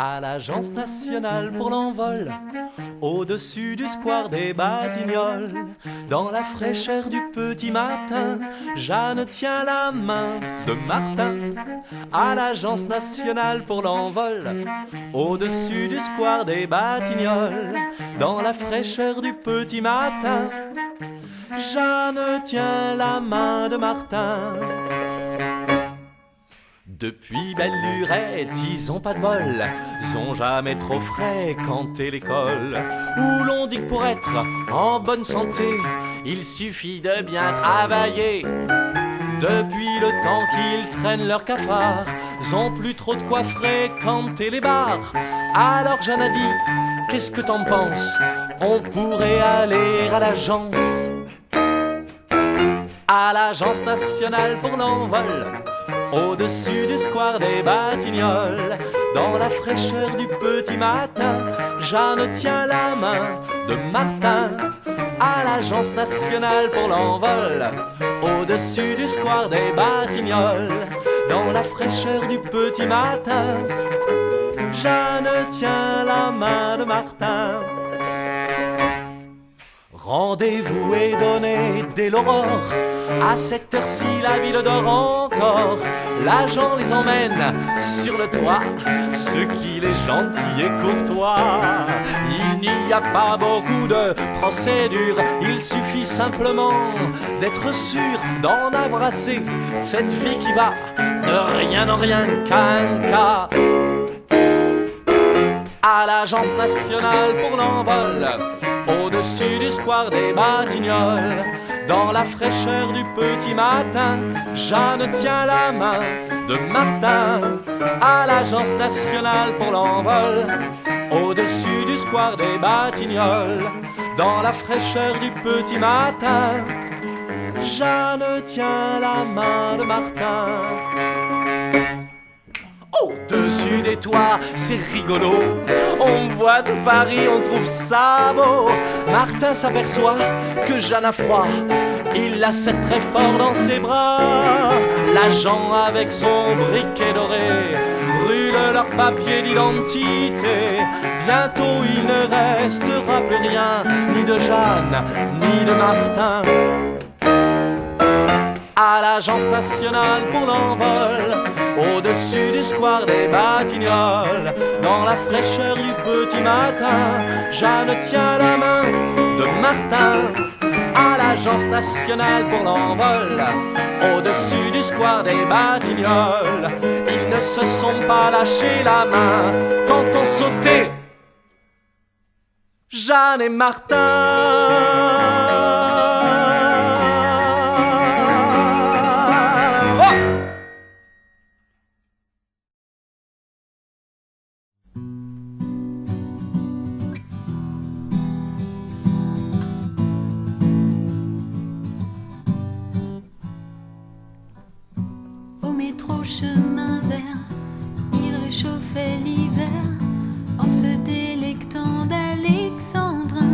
à l'Agence nationale pour l'envol, au-dessus du square des Batignolles. Dans la fraîcheur du petit matin, Jeanne tient la main de Martin, à l'Agence nationale pour l'envol, au-dessus du square des Batignolles. Dans la fraîcheur du petit matin, Jeanne tient la main de Martin. Depuis belle lurette, ils ont pas de bol, ils ont jamais trop fréquenté l'école, où l'on dit que pour être en bonne santé, il suffit de bien travailler. Depuis le temps qu'ils traînent leur cafard, ils ont plus trop de quoi fréquenter les bars. Alors Jeanne a dit, qu'est-ce que t'en penses? On pourrait aller à l'agence, à l'Agence nationale pour l'envol, au-dessus du square des Batignolles. Dans la fraîcheur du petit matin, Jeanne tient la main de Martin, à l'Agence nationale pour l'envol, au-dessus du square des Batignolles. Dans la fraîcheur du petit matin, Jeanne tient la main de Martin. Rendez-vous est donné dès l'aurore, à cette heure-ci la ville dort encore. L'agent les emmène sur le toit, ce qu'il est gentil et courtois. Il n'y a pas beaucoup de procédures, il suffit simplement d'être sûr d'en avoir assez de cette vie qui va de rien en rien qu'un cas. À l'Agence nationale pour l'envol, au-dessus du square des Batignolles. Dans la fraîcheur du petit matin, Jeanne tient la main de Martin, à l'Agence nationale pour l'envol, au-dessus du square des Batignolles. Dans la fraîcheur du petit matin, Jeanne tient la main de Martin. Au-dessus des toits, c'est rigolo, on voit tout Paris, on trouve ça beau. Martin s'aperçoit que Jeanne a froid, il la serre très fort dans ses bras. L'agent avec son briquet doré brûle leur papier d'identité. Bientôt il ne restera plus rien, ni de Jeanne, ni de Martin. À l'Agence nationale pour l'envol, au-dessus du square des Batignolles. Dans la fraîcheur du petit matin, Jeanne tient la main de Martin, à l'Agence nationale pour l'envol, au-dessus du square des Batignolles. Ils ne se sont pas lâchés la main quand on sautait Jeanne et Martin. Chemin vert, il réchauffait l'hiver en se délectant d'alexandrin.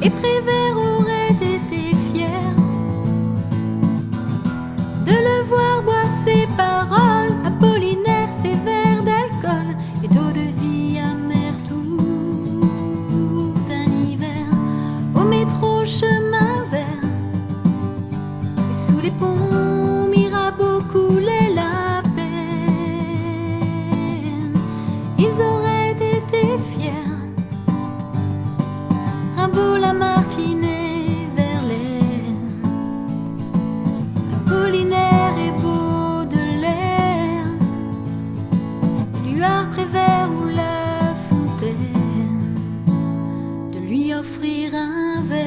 Et Prévert aurait été fier de le voir boire ses paroles, Apollinaire ses verres d'alcool et d'eau de vie amère tout un hiver. Au métro chemin vert et sous les ponts Mirabeau coulait la peine. Ils auraient été fiers. Rimbaud, Lamartine, Verlaine, Apollinaire et Baudelaire, Luard, Prévert ou La Fontaine, de lui offrir un verre.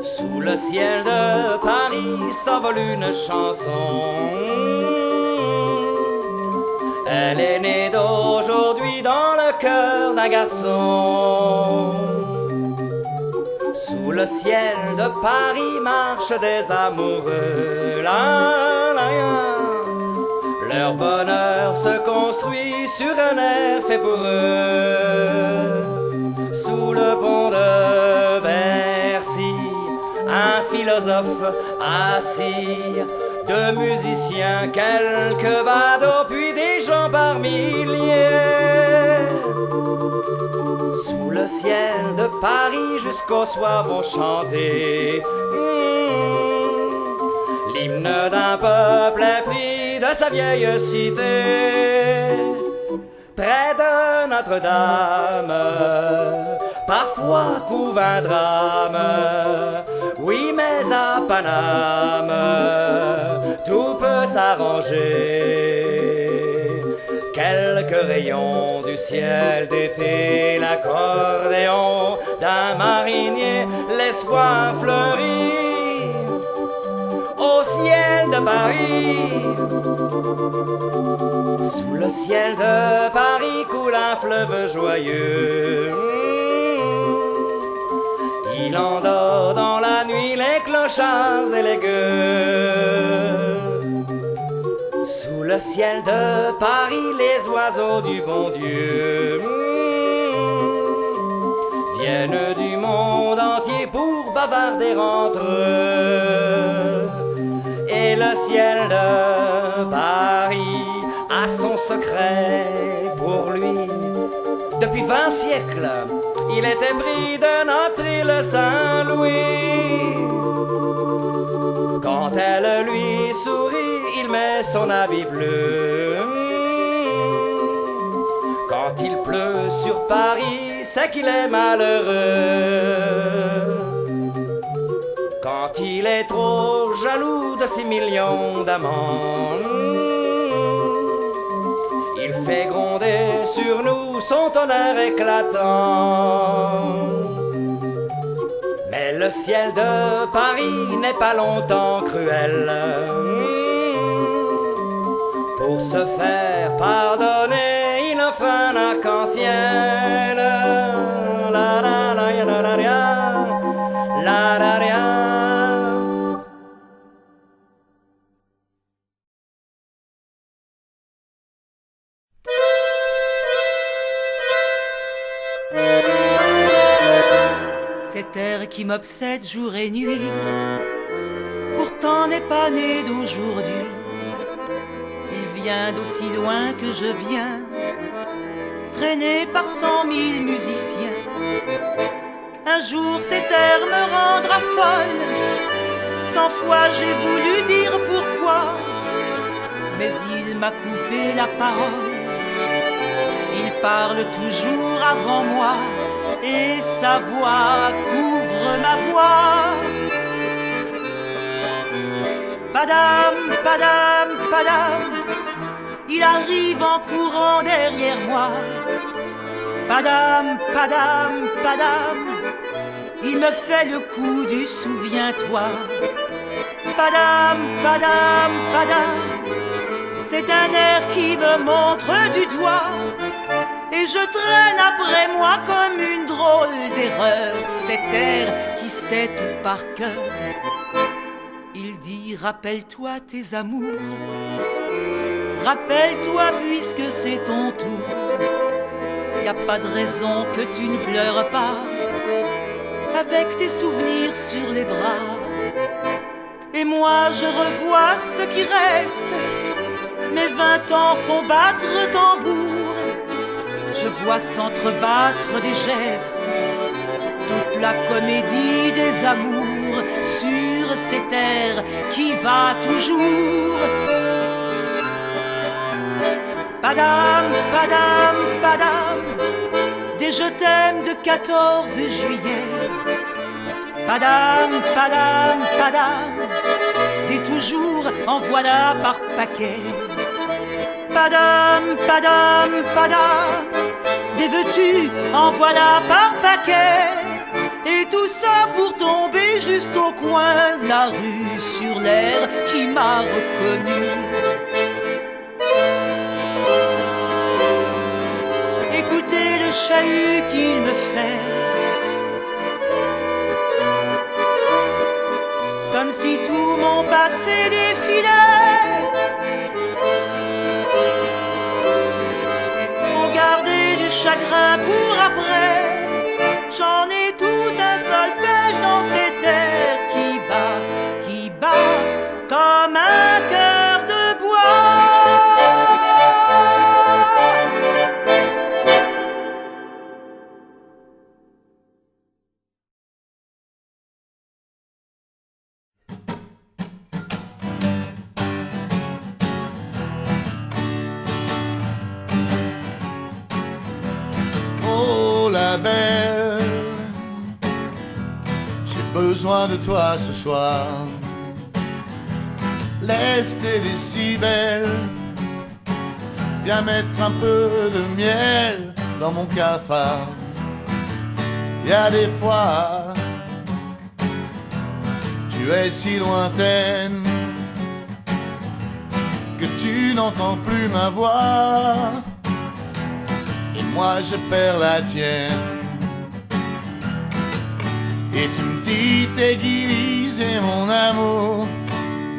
Sous le ciel de Paris s'envole une chanson. Elle est née d'aujourd'hui dans le cœur d'un garçon. Sous le ciel de Paris marchent des amoureux. La, la, la. Leur bonheur se construit sur un air fait pour eux. Sous le pont de Bercy, un philosophe assis, deux musiciens, quelques badauds, puis des gens par milliers. Sous le ciel de Paris jusqu'au soir vont chanter l'hymne d'un peuple épris de sa vieille cité. Près de Notre-Dame, parfois couve un drame. Oui, mais à Paname, tout peut s'arranger. Quelques rayons du ciel d'été, l'accordéon d'un marinier, l'espoir fleurit au ciel de Paris. Sous le ciel de Paris coule un fleuve joyeux. Il endort dans la nuit les clochards et les gueux. Sous le ciel de Paris, les oiseaux du bon Dieu viennent du monde entier pour bavarder entre eux. Et le ciel de Paris a son secret pour lui. Depuis 20 siècles, il était pris de notre île Saint-Louis. Quand elle lui sourit, il met son habit bleu. Quand il pleut sur Paris, c'est qu'il est malheureux. Quand il est trop jaloux de ses millions d'amants, il fait gronder sur nous son tonnerre éclatant. Mais le ciel de Paris n'est pas longtemps cruel. Pour se faire pardonner, il offre un arc-en-ciel. La la la la la la la la. Cet air qui m'obsède jour et nuit, pourtant n'est pas né d'aujourd'hui. Il vient d'aussi loin que je viens, traîné par 100 000 musiciens. Un jour cet air me rendra folle, 100 fois j'ai voulu dire pourquoi, mais il m'a coupé la parole. Il parle toujours avant moi, et sa voix couvre ma voix. Padam, padam, padam, il arrive en courant derrière moi. Padam, padam, padam, il me fait le coup du souviens-toi. Padam, padam, padam, c'est un air qui me montre du doigt et je traîne après moi comme une drôle d'erreur cet air qui sait tout par cœur. Il dit rappelle-toi tes amours, rappelle-toi puisque c'est ton tour. Y a pas de raison que tu ne pleures pas avec tes souvenirs sur les bras. Et moi je revois ce qui reste, mes 20 ans font battre tambour. Je vois s'entrebattre des gestes, toute la comédie des amours sur cet air qui va toujours. Padam, padam, padam, des je t'aime de 14 juillet. Padam, padam, padam, des toujours en voilà par paquet. Padam, padam, padam, des veux-tu en voilà par paquet. Et tout ça pour tomber juste au coin de la rue sur l'air qui m'a reconnu. Écoutez le chahut qu'il me fait, comme si tout mon passé défilait. Faut garder du chagrin pour après, j'en ai tout un solfège dans cet air qui bat comme un cœur de bois. La belle, j'ai besoin de toi ce soir. Laisse tes décibels, viens mettre un peu de miel dans mon cafard. Y a des fois, tu es si lointaine que tu n'entends plus ma voix. Moi je perds la tienne. Et tu me dis t'aiguiser mon amour,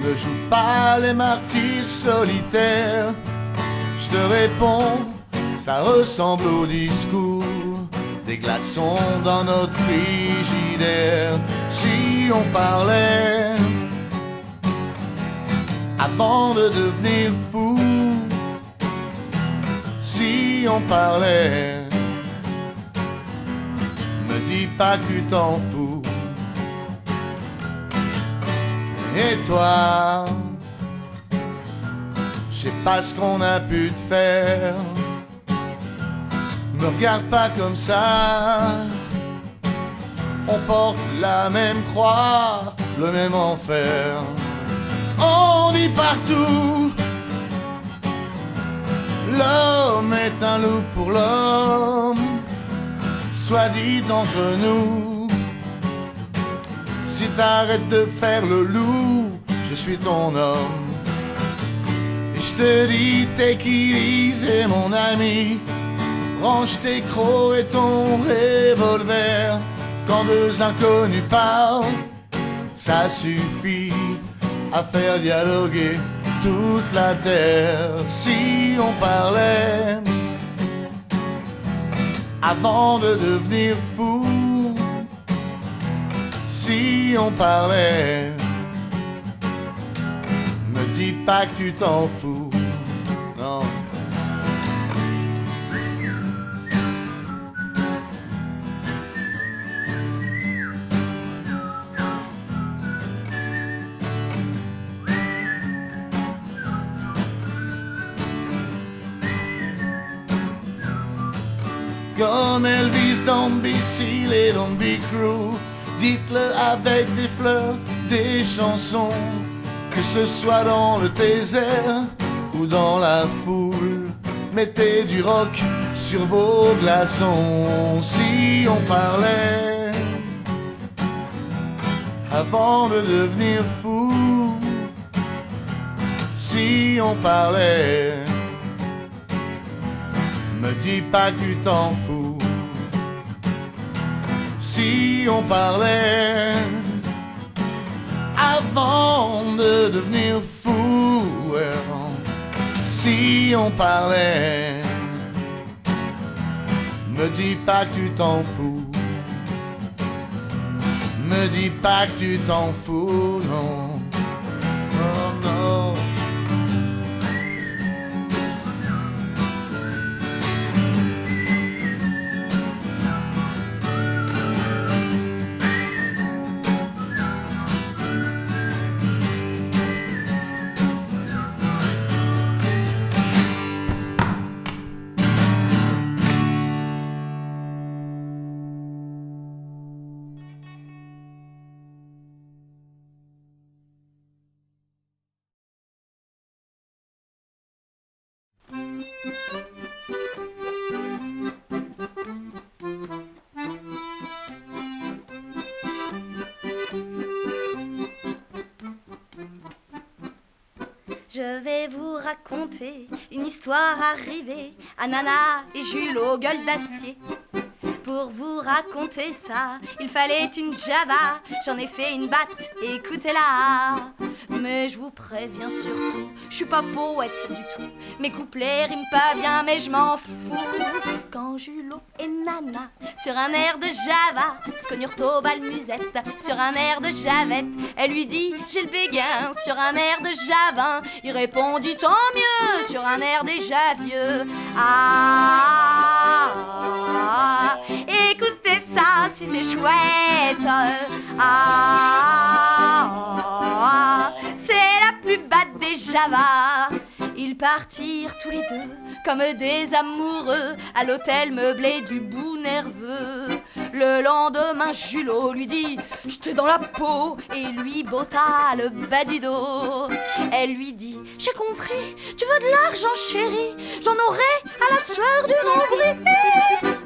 ne joue pas les martyrs solitaires. Je te réponds, ça ressemble au discours des glaçons dans notre frigidaire. Si on parlait avant de devenir fou, si on parlait, me dis pas que tu t'en fous. Et toi, je sais pas ce qu'on a pu te faire. Me regarde pas comme ça. On porte la même croix, le même enfer. On dit partout, l'homme est un loup pour l'homme. Soit dit entre nous, si t'arrêtes de faire le loup, je suis ton homme. Et je te dis t'équiliser mon ami, range tes crocs et ton revolver. Quand deux inconnus parlent, ça suffit à faire dialoguer toute la terre. Si on parlait avant de devenir fou, si on parlait, me dis pas que tu t'en fous, non. Comme Elvis, don't be silly, don't be cruel. Dites-le avec des fleurs, des chansons, que ce soit dans le désert ou dans la foule. Mettez du rock sur vos glaçons. Si on parlait avant de devenir fou, si on parlait, me dis pas que tu t'en fous. Si on parlait avant de devenir fou, si on parlait, me dis pas que tu t'en fous. Me dis pas que tu t'en fous, non. Oh non. Je vais vous raconter une histoire arrivée à Nana et Jules aux gueules d'acier. Pour vous raconter ça, il fallait une Java. J'en ai fait une batte, écoutez-la. Mais je vous préviens surtout, je suis pas poète du tout. Mes couplets riment pas bien, mais je m'en fous. Quand Julot et Nana, sur un air de Java, se connurent au bal musette, sur un air de Javette. Elle lui dit, j'ai le béguin, sur un air de Javin. Il répondit, tant mieux, sur un air déjà vieux. Ah, écoutez ça, si c'est chouette. Ah, c'est la plus batte des Javas. Ils partirent tous les deux comme des amoureux à l'hôtel meublé du bout nerveux. Le lendemain, Julot lui dit « J'étais dans la peau » et lui botta le bas du dos. Elle lui dit « J'ai compris, tu veux de l'argent chérie, j'en aurai à la sueur du nombril. »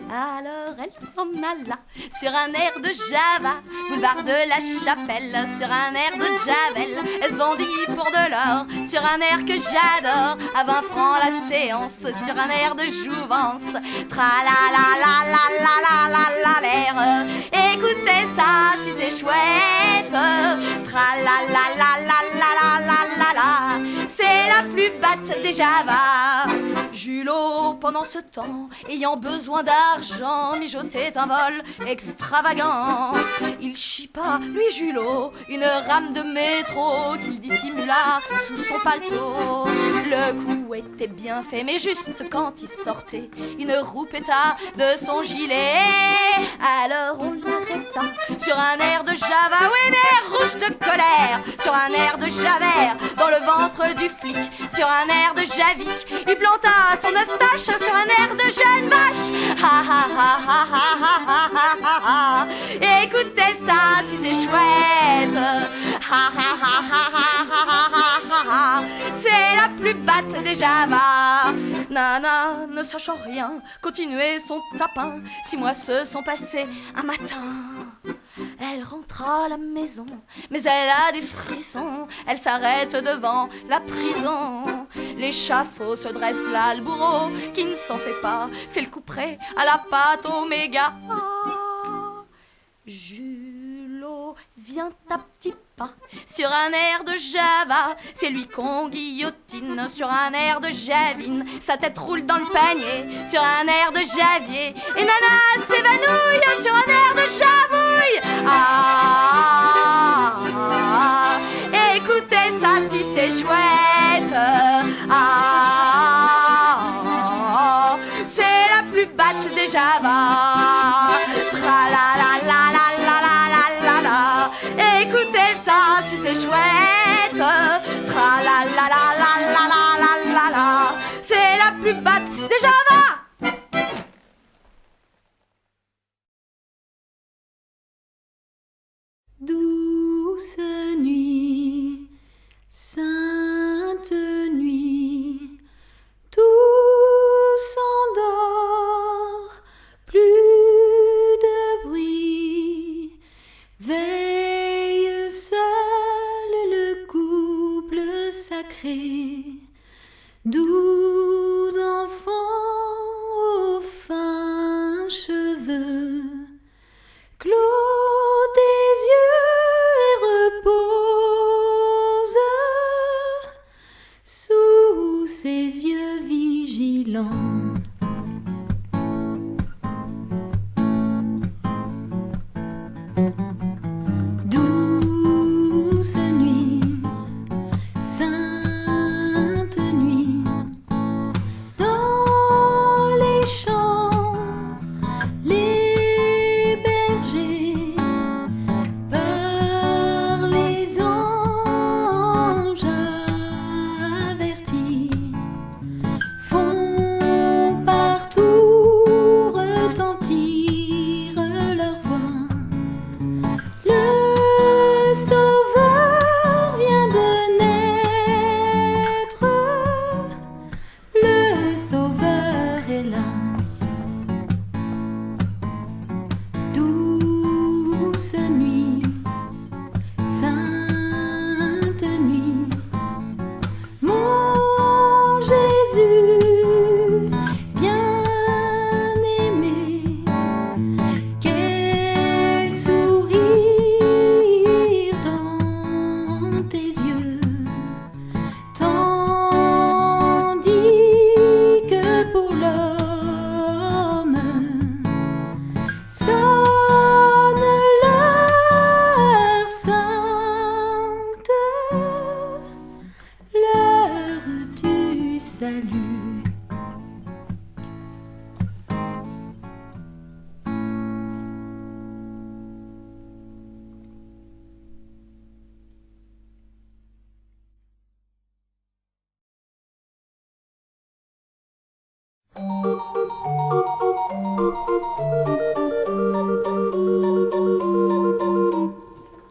Alors elle s'en alla sur un air de Java, boulevard de la Chapelle, sur un air de Javel. Elle se vendit pour de l'or sur un air que j'adore, à 20 francs la séance, sur un air de jouvence. Tra-la-la-la-la-la-la-la l'air. Écoutez ça si c'est chouette. Tra-la-la-la-la-la-la-la-la. C'est la plus batte des Javas. Julot, pendant ce temps, ayant besoin d'argent, mijotait un vol extravagant. Il chipa, lui Julot, une rame de métro qu'il dissimula sous son paletot. Le coup était bien fait, mais juste quand il sortait, une roue péta de son gilet. Alors on l'arrêta sur un air de Java, oui mais rouge de colère, sur un air de Javert, dans le ventre du flic, sur un air de Javik. Il planta son eustache sur un air de jeune vache. Ha ha ha ha ha ha ha ha ha. Écoutez ça si c'est chouette. Ha ha ha ha ha ha ha ha ha. C'est la plus batte des Javas. Nana, ne sachant rien, continuait son tapin. 6 mois se sont passés un matin. Elle rentra à la maison, mais elle a des frissons. Elle s'arrête devant la prison. L'échafaud se dresse là, le bourreau qui ne s'en fait pas fait le couperet à la pâte oméga. Julot vient à petits pas sur un air de Java. C'est lui qu'on guillotine sur un air de Javine. Sa tête roule dans le panier sur un air de Javier. Et Nana s'évanouille sur un air de Javouille. Ah, écoutez ça si c'est chouette. Ah, c'est la plus batte des Javas. Tra-la-la-la-la-la-la-la-la. Écoutez ça si c'est chouette. Tra-la-la-la-la-la-la-la-la. C'est la plus batte des Javas. Douce nuit, sainte nuit. ses yeux vigilants. Douce nuit, sainte nuit, dans les champs, les bergers, par les anges avertis, font partout retentir leur voix. Le Sauveur vient de naître, le Sauveur est là. Douce nuit, sainte nuit, mon Jésus bien-aimé, quel sourire dans tes yeux, tandis que pour l'homme sonne l'heure sainte, l'heure du salut.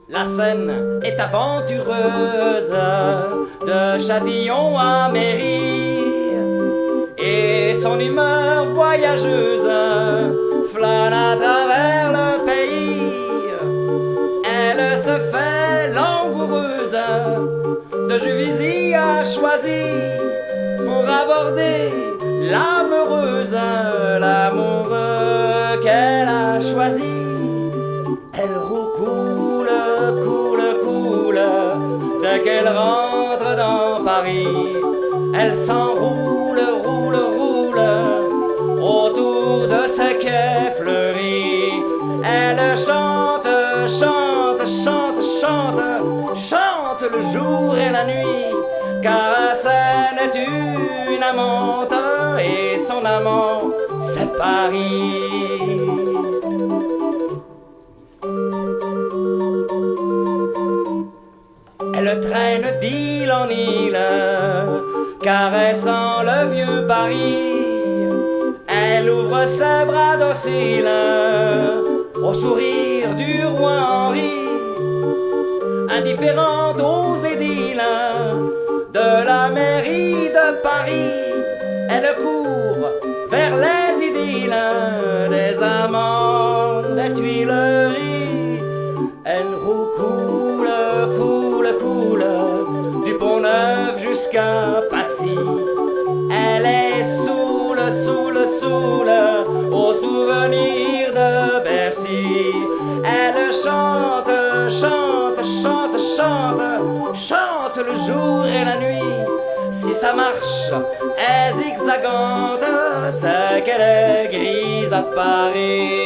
La Seine est aventureuse, de Châtillon à Mairie, et son humeur voyageuse flâne à travers le pays. Elle se fait langoureuse, de Juvisy à Choisy, pour aborder l'amoureuse, l'amoureux qu'elle a choisi. Elle roucoule, coule, dès qu'elle rentre dans Paris. Elle s'enroule, roule, autour de ses quais fleuris. Elle chante le jour et la nuit, car Seine est une amante, et son amant c'est Paris. Elle traîne d'île en île, caressant le vieux Paris. Elle ouvre ses bras dociles au sourire du roi Henri. Indifférente aux édiles de la mairie de Paris, elle court vers les idylles des amants des Tuileries. Elle roucoule, du Pont-Neuf jusqu'à Passy. Elle est saoule, au souvenir de Bercy. Elle chante le jour et la nuit. Si sa marche est zigzagante, c'est qu'elle est grise à Paris.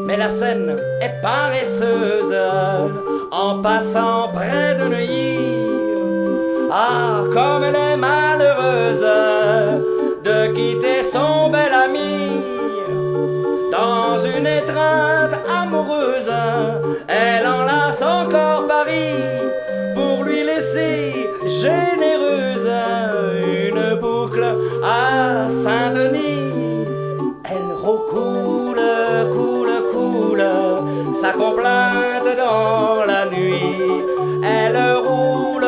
Mais la Seine est paresseuse en passant près de Neuilly. Ah, comme elle est malheureuse de quitter son bel ami. Dans une étreinte amoureuse, elle enlace encore Paris pour lui laisser généreuse une boucle à Saint-Denis. Elle roucoule, sa complainte dans la nuit. Elle roule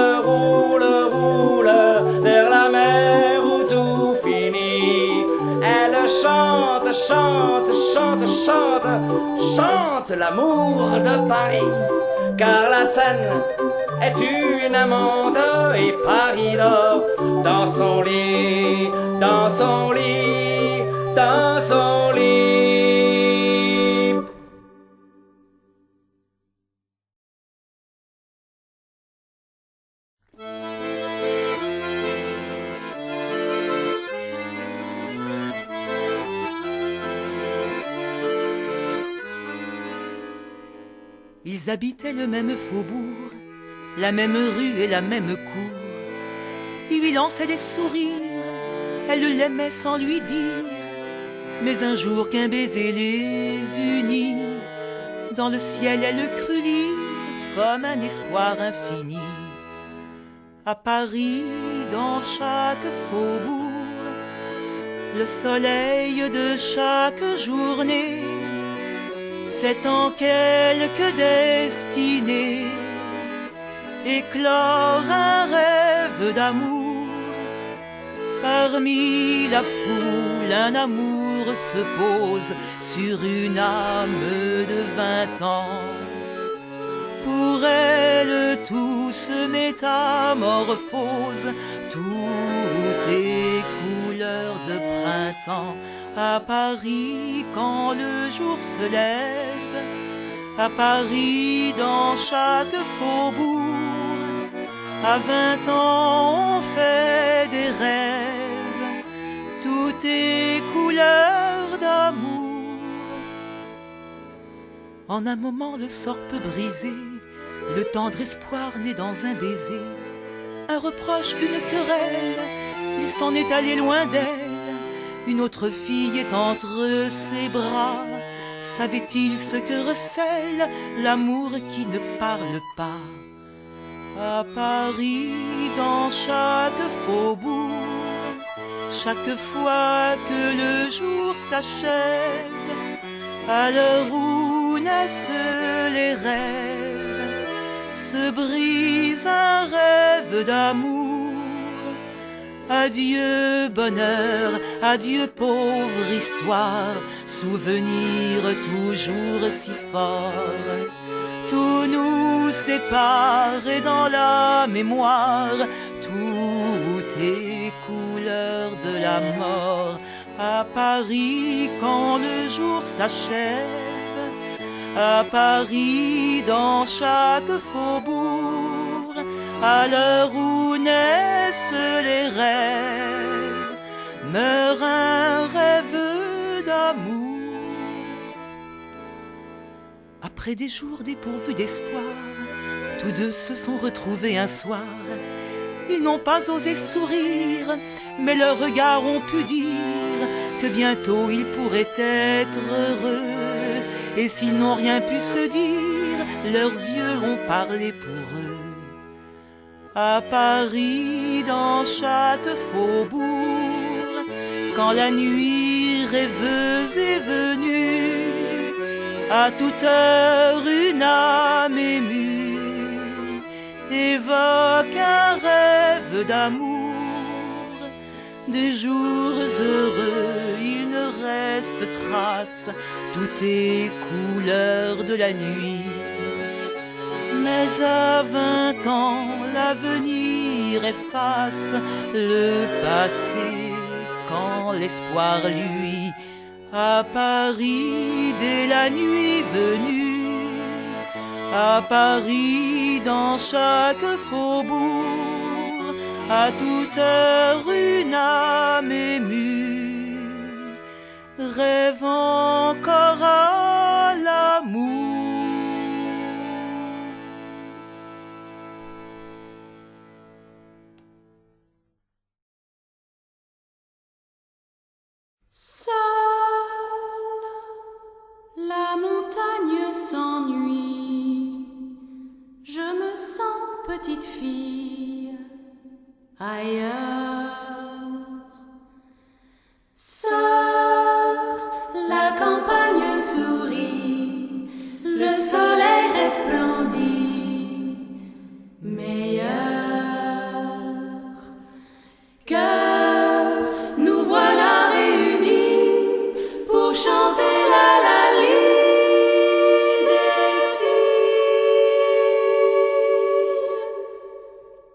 vers la mer où tout finit. Elle chante l'amour de Paris, car la Seine est une amante et Paris dort dans son lit, dans son lit, dans son lit. Ils habitaient le même faubourg, la même rue et la même cour. Il lui lançait des sourires, elle l'aimait sans lui dire. Mais un jour qu'un baiser les unit, dans le ciel elle crut lire comme un espoir infini. À Paris, dans chaque faubourg, le soleil de chaque journée fait en quelques destinées éclore un rêve d'amour. Parmi la foule, un amour se pose sur une âme de 20 ans. Pour elle, tout se métamorphose, tout est couleur de printemps. À Paris, quand le jour se lève, à Paris, dans chaque faubourg, à 20 ans, on fait des rêves, tout est couleur d'amour. En un moment, le sort peut briser le tendre espoir né dans un baiser, un reproche, une querelle, il s'en est allé loin d'elle. Une autre fille est entre ses bras. Savait-il ce que recèle l'amour qui ne parle pas? À Paris, dans chaque faubourg, chaque fois que le jour s'achève, à l'heure où naissent les rêves, se brise un rêve d'amour. Adieu bonheur, adieu pauvre histoire, souvenir toujours si fort. Tout nous sépare et dans la mémoire, tout est couleur de la mort. À Paris, quand le jour s'achève, à Paris, dans chaque faubourg, à l'heure où naissent les rêves, meurt un rêve d'amour. Après des jours dépourvus d'espoir, tous deux se sont retrouvés un soir. Ils n'ont pas osé sourire, mais leurs regards ont pu dire que bientôt ils pourraient être heureux. Et s'ils n'ont rien pu se dire, leurs yeux ont parlé pour eux. À Paris, dans chaque faubourg, quand la nuit rêveuse est venue, à toute heure une âme émue évoque un rêve d'amour. Des jours heureux, il ne reste trace, tout est couleur de la nuit. Mais à 20 ans, l'avenir efface le passé quand l'espoir lui. À Paris, dès la nuit venue, à Paris, dans chaque faubourg, à toute heure une âme émue rêve encore à l'amour. Seule, la montagne s'ennuie. Je me sens petite fille ailleurs. Seule, la campagne sourit. Le soleil resplendit. Meilleur cœur, nous voilà réunis pour chanter la des filles.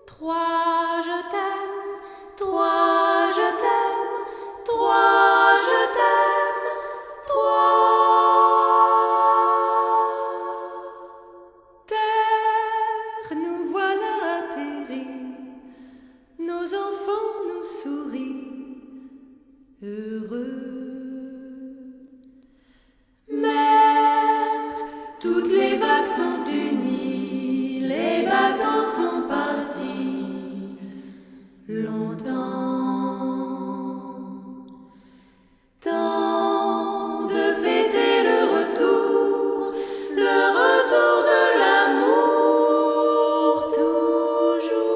Trois, je t'aime, trois, je t'aime, trois, je t'aime, trois. Terre, nous voilà atterris, nos enfants nous sourient, heureux. Mer, toutes les vagues vagues sont unies, les bateaux sont partis longtemps. Temps de fêter le retour de l'amour toujours.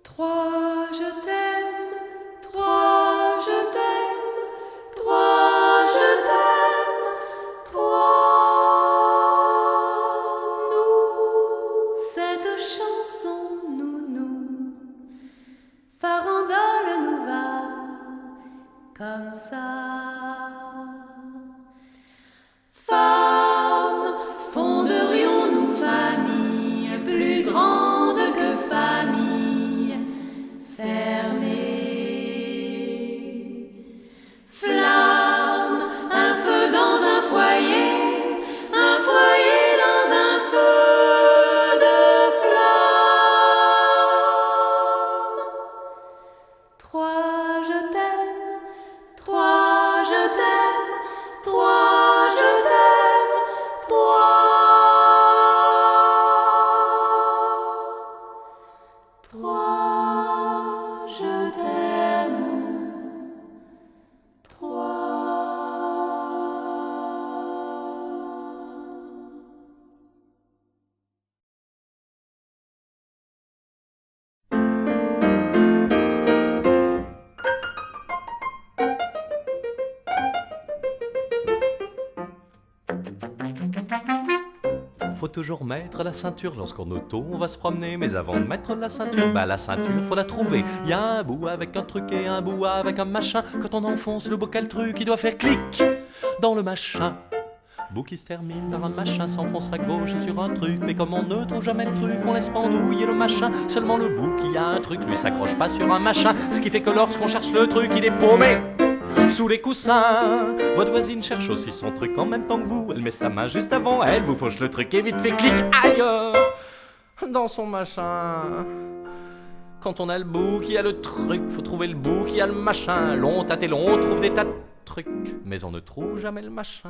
3, je t'aime, 3, je t'aime, 3, je t'aime, 3. Nous, cette chanson, nous, farandole nous va comme ça. Femmes, fonderions-nous famille plus grande que famille fermée? Flamme, un feu dans un foyer dans un feu de flamme. 3, je t'aime, 3, je t'aime, 3, je t'aime, 3. 3, je t'aime, 3. Faut toujours mettre la ceinture lorsqu'en auto on va se promener. Mais avant de mettre la ceinture, la ceinture faut la trouver. Y a un bout avec un truc et un bout avec un machin. Quand on enfonce le bocal truc, il doit faire clic dans le machin. Bout qui se termine par un machin s'enfonce à gauche sur un truc. Mais comme on ne trouve jamais le truc, on laisse pendouiller le machin. Seulement le bout qui a un truc lui s'accroche pas sur un machin. Ce qui fait que lorsqu'on cherche le truc, il est paumé sous les coussins. Votre voisine cherche aussi son truc en même temps que vous. Elle met sa main juste avant elle, vous fauche le truc et vite fait clic, aïe, dans son machin. Quand on a le bout qui a le truc, faut trouver le bout qui a le machin. Long tâte et long, on trouve des tas de trucs, mais on ne trouve jamais le machin.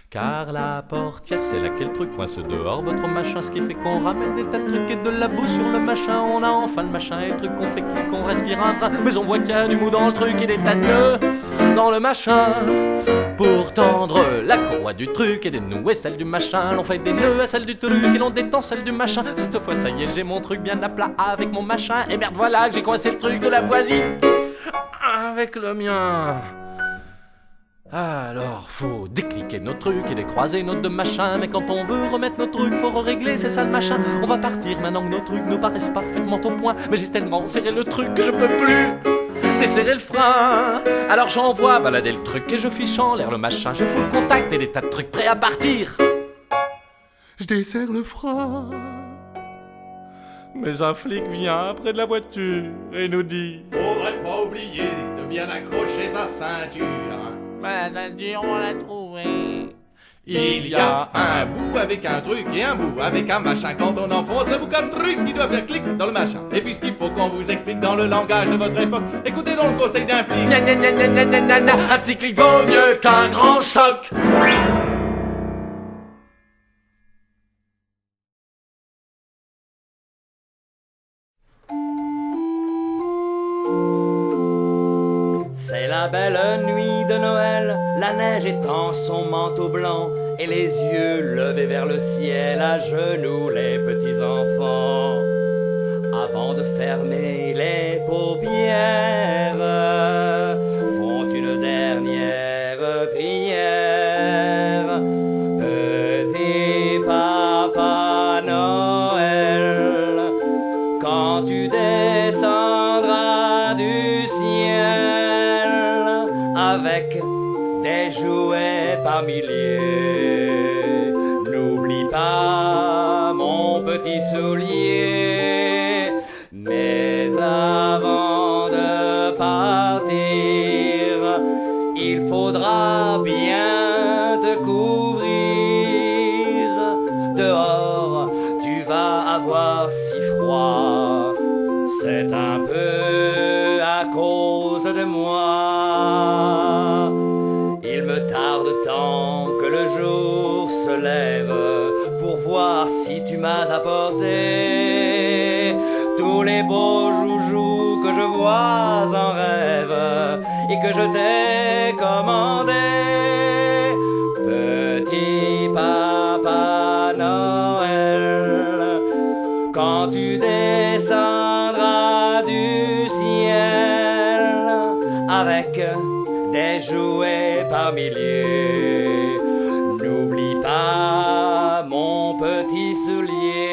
Car la portière, c'est là qu'est le truc coince dehors votre machin. Ce qui fait qu'on ramène des tas de trucs et de la boue sur le machin. On a enfin le machin et le truc qu'on fait qu'on respire un brin. Mais on voit qu'il y a du mou dans le truc et des tas de nœuds dans le machin. Pour tendre la courroie du truc et dénouer celle du machin, l'on fait des nœuds à celle du truc et l'on détend celle du machin. Cette fois ça y est, j'ai mon truc bien à plat avec mon machin. Et merde, voilà que j'ai coincé le truc de la voisine avec le mien. Alors faut décliquer nos trucs et décroiser nos deux machins. Mais quand on veut remettre nos trucs, faut régler, c'est ça le machin. On va partir maintenant que nos trucs nous paraissent parfaitement au point. Mais j'ai tellement serré le truc que je peux plus desserrer le frein. Alors j'envoie balader le truc et je fiche en l'air le machin. Je fous le contact et des tas de trucs prêts à partir. Je desserre le frein. Mais un flic vient près de la voiture et nous dit: faudrait pas oublier de bien accrocher sa ceinture. La ceinture, on l'a trouvée. Il y a un bout avec un truc et un bout avec un machin. Quand on enfonce le bout comme truc, il doit faire clic dans le machin. Et puisqu'il faut qu'on vous explique dans le langage de votre époque, écoutez donc le conseil d'un flic. Un petit clic vaut mieux qu'un grand choc. C'est la belle nuit de Noël, la neige étend son manteau blanc et les yeux levés vers le ciel, à genoux les petits enfants. Avant de fermer les paupières, font une dernière prière. Petit Papa Noël, quand tu descendras du ciel avec des jouets par milliers, n'oublie pas mon petit soulier. Mais avant de partir, il faudra bien te couvrir. Dehors, tu vas avoir si froid, c'est un peu à cause de moi. Il me tarde tant que lève pour voir si tu m'as apporté tous les beaux joujoux que je vois en rêve et que je t'ai commandé. Petit Papa Noël, quand tu descendras du ciel avec des jouets par milliers, n'oublie pas mon petit soulier.